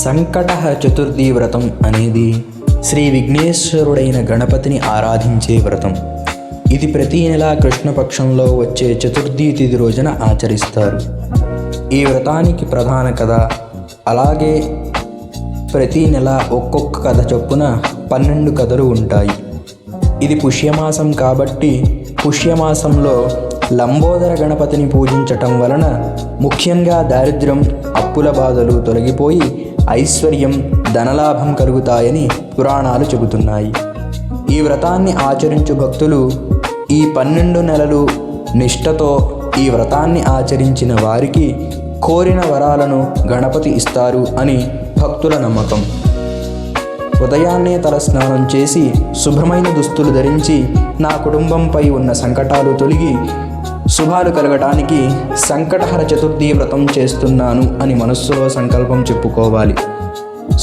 సంకటహర చతుర్థి వ్రతం అనేది శ్రీ విఘ్నేశ్వరుడైన గణపతిని ఆరాధించే వ్రతం. ఇది ప్రతి నెల కృష్ణపక్షంలో వచ్చే చతుర్థి తిథి రోజున ఆచరిస్తారు. ఈ వ్రతానికి ప్రధాన కథ, అలాగే ప్రతి నెల ఒక్కొక్క కథ చొప్పున 12 కథలు ఉంటాయి. ఇది పుష్యమాసం కాబట్టి పుష్యమాసంలో లంబోదర గణపతిని పూజించటం వలన ముఖ్యంగా దారిద్ర్యం, అప్పుల బాధలు తొలగిపోయి ఐశ్వర్యం, ధనలాభం కలుగుతాయని పురాణాలు చెబుతున్నాయి. ఈ వ్రతాన్ని ఆచరించు భక్తులు ఈ 12 నెలలు నిష్ఠతో ఈ వ్రతాన్ని ఆచరించిన వారికి కోరిన వరాలను గణపతి ఇస్తారు అని భక్తుల నమ్మకం. ఉదయాన్నే తలస్నానం చేసి శుభ్రమైన దుస్తులు ధరించి నా కుటుంబంపై ఉన్న సంకటాలు తొలగి శుభాలు కలగటానికి సంకటహర చతుర్థి వ్రతం చేస్తున్నాను అని మనస్సులో సంకల్పం చెప్పుకోవాలి.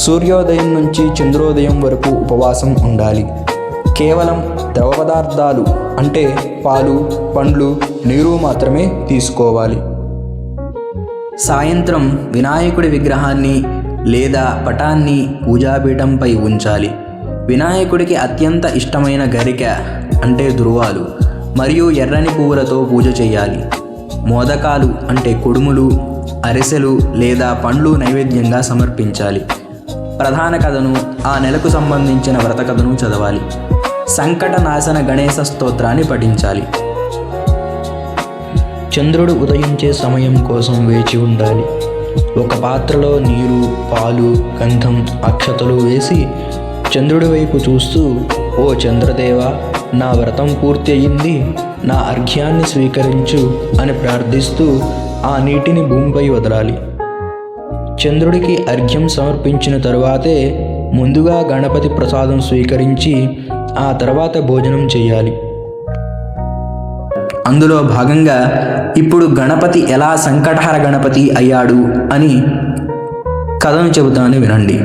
సూర్యోదయం నుంచి చంద్రోదయం వరకు ఉపవాసం ఉండాలి. కేవలం ద్రవ పదార్థాలు అంటే పాలు, పండ్లు, నీరు మాత్రమే తీసుకోవాలి. సాయంత్రం వినాయకుడి విగ్రహాన్ని లేదా పటాన్ని పూజాపీఠంపై ఉంచాలి. వినాయకుడికి అత్యంత ఇష్టమైన గరిక అంటే దుర్వాలు మరియు ఎర్రని పువ్వులతో పూజ చేయాలి. మోదకాలు అంటే కుడుములు, అరిసెలు లేదా పండ్లు నైవేద్యంగా సమర్పించాలి. ప్రధాన కథను, ఆ నెలకు సంబంధించిన వ్రత కథను చదవాలి. సంకట నాశన గణేశ స్తోత్రాన్ని పఠించాలి. చంద్రుడు ఉదయించే సమయం కోసం వేచి ఉండాలి. ఒక పాత్రలో నీరు, పాలు, గంధం, అక్షతలు వేసి చంద్రుడి వైపు చూస్తూ, ఓ చంద్రదేవ, నా వ్రతం పూర్తి అయ్యింది, నా అర్ఘ్యాన్ని స్వీకరించు అని ప్రార్థిస్తూ ఆ నీటిని భూమిపై వదలాలి. చంద్రుడికి అర్ఘ్యం సమర్పించిన తరువాతే ముందుగా గణపతి ప్రసాదం స్వీకరించి ఆ తర్వాత భోజనం చేయాలి. అందులో భాగంగా ఇప్పుడు గణపతి ఎలా సంకటహర గణపతి అయ్యాడు అని కథను చెబుతాను, వినండి.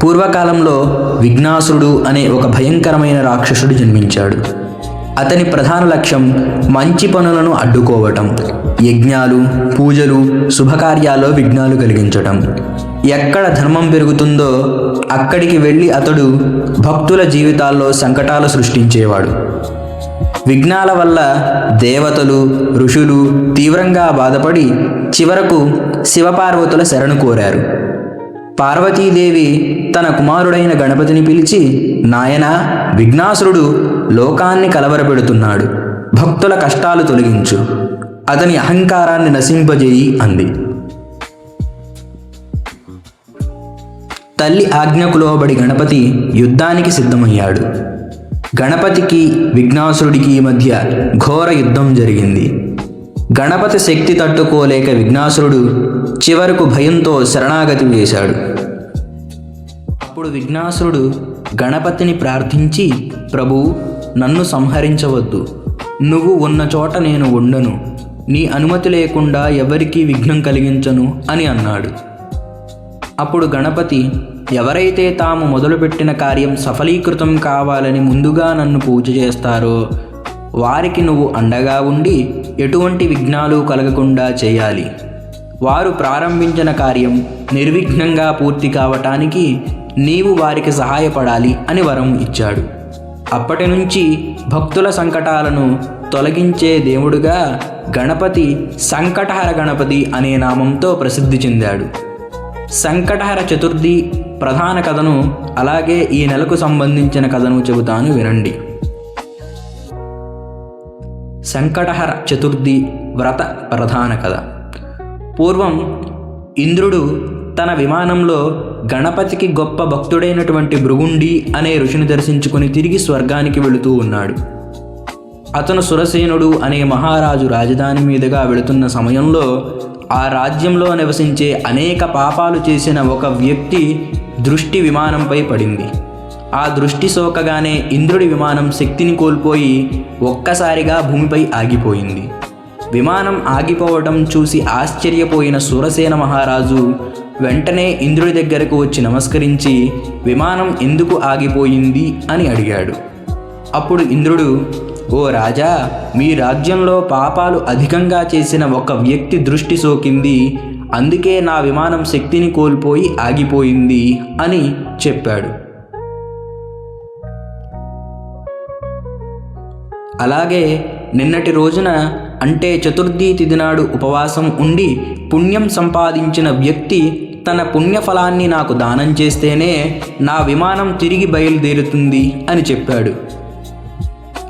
పూర్వకాలంలో విఘ్నాసురుడు అనే ఒక భయంకరమైన రాక్షసుడు జన్మించాడు. అతని ప్రధాన లక్ష్యం మంచి పనులను అడ్డుకోవటం, యజ్ఞాలు, పూజలు, శుభకార్యాల్లో విఘ్నాలు కలిగించటం. ఎక్కడ ధర్మం పెరుగుతుందో అక్కడికి వెళ్ళి అతడు భక్తుల జీవితాల్లో సంకటాలు సృష్టించేవాడు. విఘ్నాల వల్ల దేవతలు, ఋషులు తీవ్రంగా బాధపడి చివరకు శివపార్వతుల శరణు కోరారు. పార్వతీదేవి తన కుమారుడైన గణపతిని పిలిచి, నాయనా, విఘ్నాసురుడు లోకాన్ని కలవరపెడుతున్నాడు, భక్తుల కష్టాలు తొలగించు, అతని అహంకారాన్ని నశింపజేయి అంది. తల్లి ఆజ్ఞకు లోబడి గణపతి యుద్ధానికి సిద్ధమయ్యాడు. గణపతికి విఘ్నాసురుడికి మధ్య ఘోర యుద్ధం జరిగింది. గణపతి శక్తి తట్టుకోలేక విఘ్నాసురుడు చివరకు భయంతో శరణాగతి వేశాడు. అప్పుడు విఘ్నాసురుడు గణపతిని ప్రార్థించి, ప్రభు, నన్ను సంహరించవద్దు, నువ్వు ఉన్న చోట నేను ఉండను, నీ అనుమతి లేకుండా ఎవరికీ విఘ్నం కలిగించను అని అన్నాడు. అప్పుడు గణపతి, ఎవరైతే తాము మొదలుపెట్టిన కార్యం సఫలీకృతం కావాలని ముందుగా నన్ను పూజ చేస్తారో వారికి నువ్వు అండగా ఉండి ఎటువంటి విఘ్నాలు కలగకుండా చేయాలి. వారు ప్రారంభించిన కార్యం నిర్విఘ్నంగా పూర్తి కావటానికి నీవు వారికి సహాయపడాలి అని వరం ఇచ్చాడు. అప్పటి నుంచి భక్తుల సంకటాలను తొలగించే దేవుడుగా గణపతి సంకటహర గణపతి అనే నామంతో ప్రసిద్ధి చెందాడు. సంకటహర చతుర్థి ప్రధాన కథను, అలాగే ఈ నెలకు సంబంధించిన కథను చెబుతాను, వినండి. సంకటహర చతుర్థి వ్రత ప్రధాన కథ. పూర్వం ఇంద్రుడు తన విమానంలో గణపతికి గొప్ప భక్తుడైనటువంటి భృగుండి అనే ఋషిని దర్శించుకుని తిరిగి స్వర్గానికి వెళుతూ ఉన్నాడు. అతను సురసేనుడు అనే మహారాజు రాజధాని మీదుగా వెళుతున్న సమయంలో ఆ రాజ్యంలో నివసించే అనేక పాపాలు చేసిన ఒక వ్యక్తి దృష్టి విమానంపై పడింది. ఆ దృష్టి సోకగానే ఇంద్రుడి విమానం శక్తిని కోల్పోయి ఒక్కసారిగా భూమిపై ఆగిపోయింది. విమానం ఆగిపోవడం చూసి ఆశ్చర్యపోయిన సురసేన మహారాజు వెంటనే ఇంద్రుడి దగ్గరకు వచ్చి నమస్కరించి విమానం ఎందుకు ఆగిపోయింది అని అడిగాడు. అప్పుడు ఇంద్రుడు, ఓ రాజా, మీ రాజ్యంలో పాపాలు అధికంగా చేసిన ఒక వ్యక్తి దృష్టి సోకింది, అందుకే నా విమానం శక్తిని కోల్పోయి ఆగిపోయింది అని చెప్పాడు. అలాగే నిన్నటి రోజున అంటే చతుర్థి తిథి నాడు ఉపవాసం ఉండి పుణ్యం సంపాదించిన వ్యక్తి తన పుణ్యఫలాన్ని నాకు దానం చేస్తేనే నా విమానం తిరిగి బయలుదేరుతుంది అని చెప్పాడు.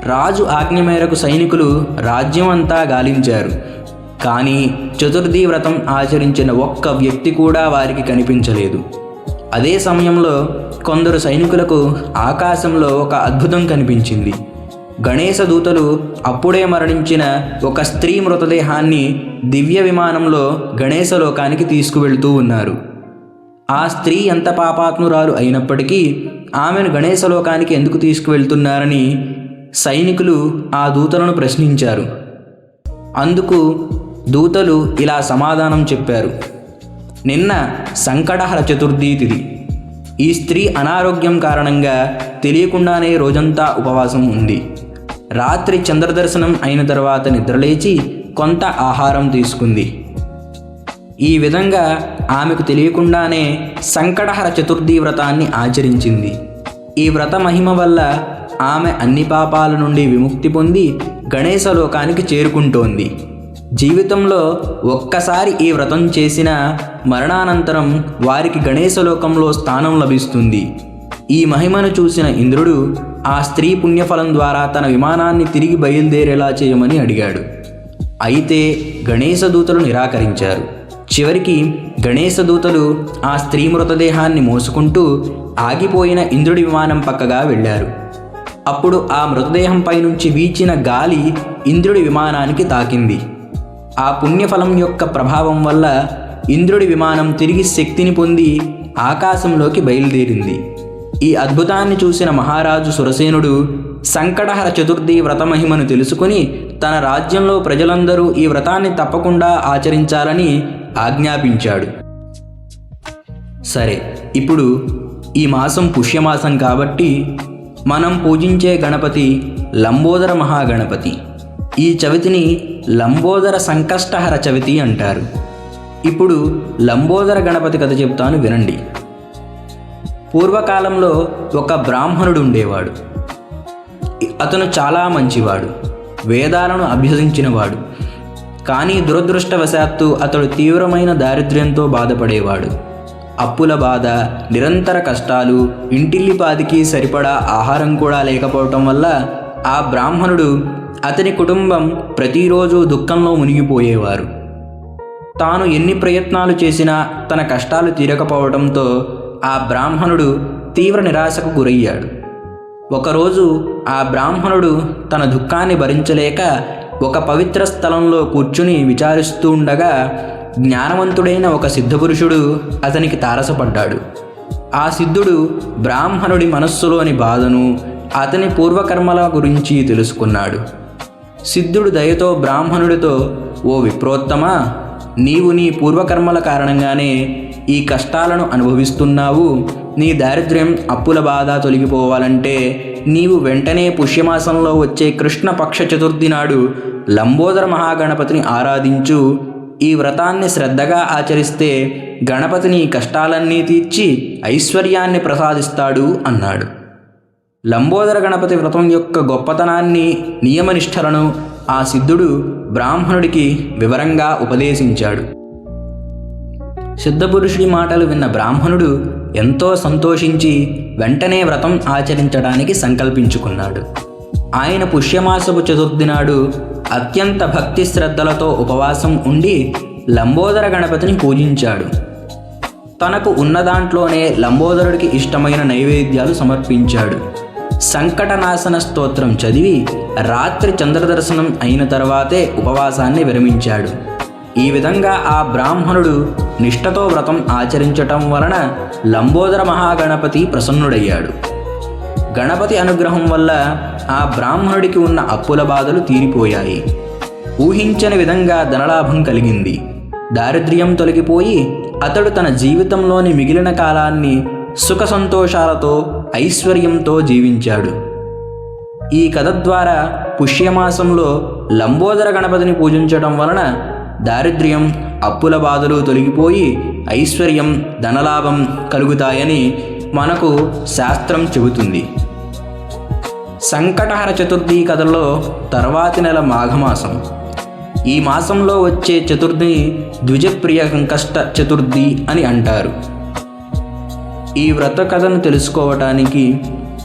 రాజు ఆజ్ఞ మేరకు సైనికులు రాజ్యం అంతా గాలించారు. కానీ చతుర్థి వ్రతం ఆచరించిన ఒక్క వ్యక్తి కూడా వారికి కనిపించలేదు. అదే సమయంలో కొందరు సైనికులకు ఆకాశంలో ఒక అద్భుతం కనిపించింది. గణేశ దూతలు అప్పుడే మరణించిన ఒక స్త్రీ మృతదేహాన్ని దివ్య విమానంలో గణేశలోకానికి తీసుకువెళ్తూ ఉన్నారు. ఆ స్త్రీ ఎంత పాపాత్మురాలు అయినప్పటికీ ఆమెను గణేశలోకానికి ఎందుకు తీసుకువెళ్తున్నారని సైనికులు ఆ దూతలను ప్రశ్నించారు. అందుకు దూతలు ఇలా సమాధానం చెప్పారు. నిన్న సంకటహర చతుర్థి తిథి. ఈ స్త్రీ అనారోగ్యం కారణంగా తెలియకుండానే రోజంతా ఉపవాసం ఉంది. రాత్రి చంద్రదర్శనం అయిన తర్వాత నిద్రలేచి కొంత ఆహారం తీసుకుంది. ఈ విధంగా ఆమెకు తెలియకుండానే సంకటహర చతుర్థి వ్రతాన్ని ఆచరించింది. ఈ వ్రత మహిమ వల్ల ఆమె అన్ని పాపాల నుండి విముక్తి పొంది గణేశలోకానికి చేరుకుంటోంది. జీవితంలో ఒక్కసారి ఈ వ్రతం చేసిన మరణానంతరం వారికి గణేశలోకంలో స్థానం లభిస్తుంది. ఈ మహిమను చూసిన ఇంద్రుడు ఆ స్త్రీ పుణ్యఫలం ద్వారా తన విమానాన్ని తిరిగి బయలుదేరేలా చేయమని అడిగాడు. అయితే గణేశ దూతలు నిరాకరించారు. చివరికి గణేశ దూతలు ఆ స్త్రీ మృతదేహాన్ని మోసుకుంటూ ఆగిపోయిన ఇంద్రుడి విమానం పక్కగా వెళ్ళారు. అప్పుడు ఆ మృతదేహంపై నుంచి వీచిన గాలి ఇంద్రుడి విమానానికి తాకింది. ఆ పుణ్యఫలం యొక్క ప్రభావం వల్ల ఇంద్రుడి విమానం తిరిగి శక్తిని పొంది ఆకాశంలోకి బయలుదేరింది. ఈ అద్భుతాన్ని చూసిన మహారాజు సురసేనుడు సంకటహర చతుర్థి వ్రత మహిమను తెలుసుకుని తన రాజ్యంలో ప్రజలందరూ ఈ వ్రతాన్ని తప్పకుండా ఆచరించాలని ఆజ్ఞాపించాడు. సరే, ఇప్పుడు ఈ మాసం పుష్యమాసం కాబట్టి మనం పూజించే గణపతి లంబోదర మహాగణపతి. ఈ చవితిని లంబోదర సంకష్టహర చవితి అంటారు. ఇప్పుడు లంబోదర గణపతి కథ చెప్తాను, వినండి. పూర్వకాలంలో ఒక బ్రాహ్మణుడు ఉండేవాడు. అతను చాలా మంచివాడు, వేదాలను అభ్యసించినవాడు. కానీ దురదృష్టవశాత్తు అతడు తీవ్రమైన దారిద్ర్యంతో బాధపడేవాడు. అప్పుల బాధ, నిరంతర కష్టాలు, ఇంటిల్లిపాదికి సరిపడా ఆహారం కూడా లేకపోవటం వల్ల ఆ బ్రాహ్మణుడు, అతని కుటుంబం ప్రతిరోజు దుఃఖంలో మునిగిపోయేవారు. తాను ఎన్ని ప్రయత్నాలు చేసినా తన కష్టాలు తీరకపోవడంతో ఆ బ్రాహ్మణుడు తీవ్ర నిరాశకు గురయ్యాడు. ఒకరోజు ఆ బ్రాహ్మణుడు తన దుఃఖాన్ని భరించలేక ఒక పవిత్ర స్థలంలో కూర్చుని విచారిస్తూ ఉండగా జ్ఞానవంతుడైన ఒక సిద్ధపురుషుడు అతనికి తారసపడ్డాడు. ఆ సిద్ధుడు బ్రాహ్మణుడి మనస్సులోని బాధను, అతని పూర్వకర్మల గురించి తెలుసుకున్నాడు. సిద్ధుడు దయతో బ్రాహ్మణుడితో, ఓ విప్రోత్తమా, నీవు నీ పూర్వకర్మల కారణంగానే ఈ కష్టాలను అనుభవిస్తున్నావు. నీ దారిద్ర్యం, అప్పుల బాధ తొలగిపోవాలంటే నీవు వెంటనే పుష్యమాసంలో వచ్చే కృష్ణపక్ష చతుర్థి నాడు లంబోదర మహాగణపతిని ఆరాధించు. ఈ వ్రతాన్ని శ్రద్ధగా ఆచరిస్తే గణపతి నీ కష్టాలన్నీ తీర్చి ఐశ్వర్యాన్ని ప్రసాదిస్తాడు అన్నాడు. లంబోదర గణపతి వ్రతం యొక్క గొప్పతనాన్ని, నియమనిష్టలను ఆ సిద్ధుడు బ్రాహ్మణుడికి వివరంగా ఉపదేశించాడు. సిద్ధపురుషుడి మాటలు విన్న బ్రాహ్మణుడు ఎంతో సంతోషించి వెంటనే వ్రతం ఆచరించడానికి సంకల్పించుకున్నాడు. ఆయన పుష్యమాసపు చతుర్థి నాడు అత్యంత భక్తి శ్రద్ధలతో ఉపవాసం ఉండి లంబోదర గణపతిని పూజించాడు. తనకు ఉన్న దాంట్లోనే లంబోదరుడికి ఇష్టమైన నైవేద్యాలు సమర్పించాడు. సంకటనాశన స్తోత్రం చదివి రాత్రి చంద్రదర్శనం అయిన తర్వాతే ఉపవాసాన్ని విరమించాడు. ఈ విధంగా ఆ బ్రాహ్మణుడు నిష్ఠతో వ్రతం ఆచరించటం వలన లంబోదర మహాగణపతి ప్రసన్నుడయ్యాడు. గణపతి అనుగ్రహం వల్ల ఆ బ్రాహ్మణుడికి ఉన్న అప్పుల బాధలు తీరిపోయాయి. ఊహించని విధంగా ధనలాభం కలిగింది. దారిద్ర్యం తొలగిపోయి అతడు తన జీవితంలోని మిగిలిన కాలాన్ని సుఖ సంతోషాలతో, ఐశ్వర్యంతో జీవించాడు. ఈ కథ ద్వారా పుష్యమాసంలో లంబోదర గణపతిని పూజించడం వలన దారిద్ర్యం, అప్పుల బాధలు తొలగిపోయి ఐశ్వర్యం ధనలాభం కలుగుతాయని మనకు శాస్త్రం చెబుతుంది. సంకటహర చతుర్థి కథలో తర్వాతి నెల మాఘమాసం. ఈ మాసంలో వచ్చే చతుర్థి ద్విజప్రియ సంకష్ట చతుర్థి అని అంటారు. ఈ వ్రత కథను తెలుసుకోవటానికి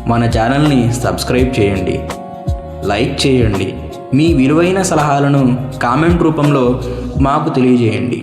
మన ఛానల్ని సబ్స్క్రైబ్ చేయండి, లైక్ చేయండి. మీ విలువైన సలహాలను కామెంట్ రూపంలో మాకు తెలియజేయండి.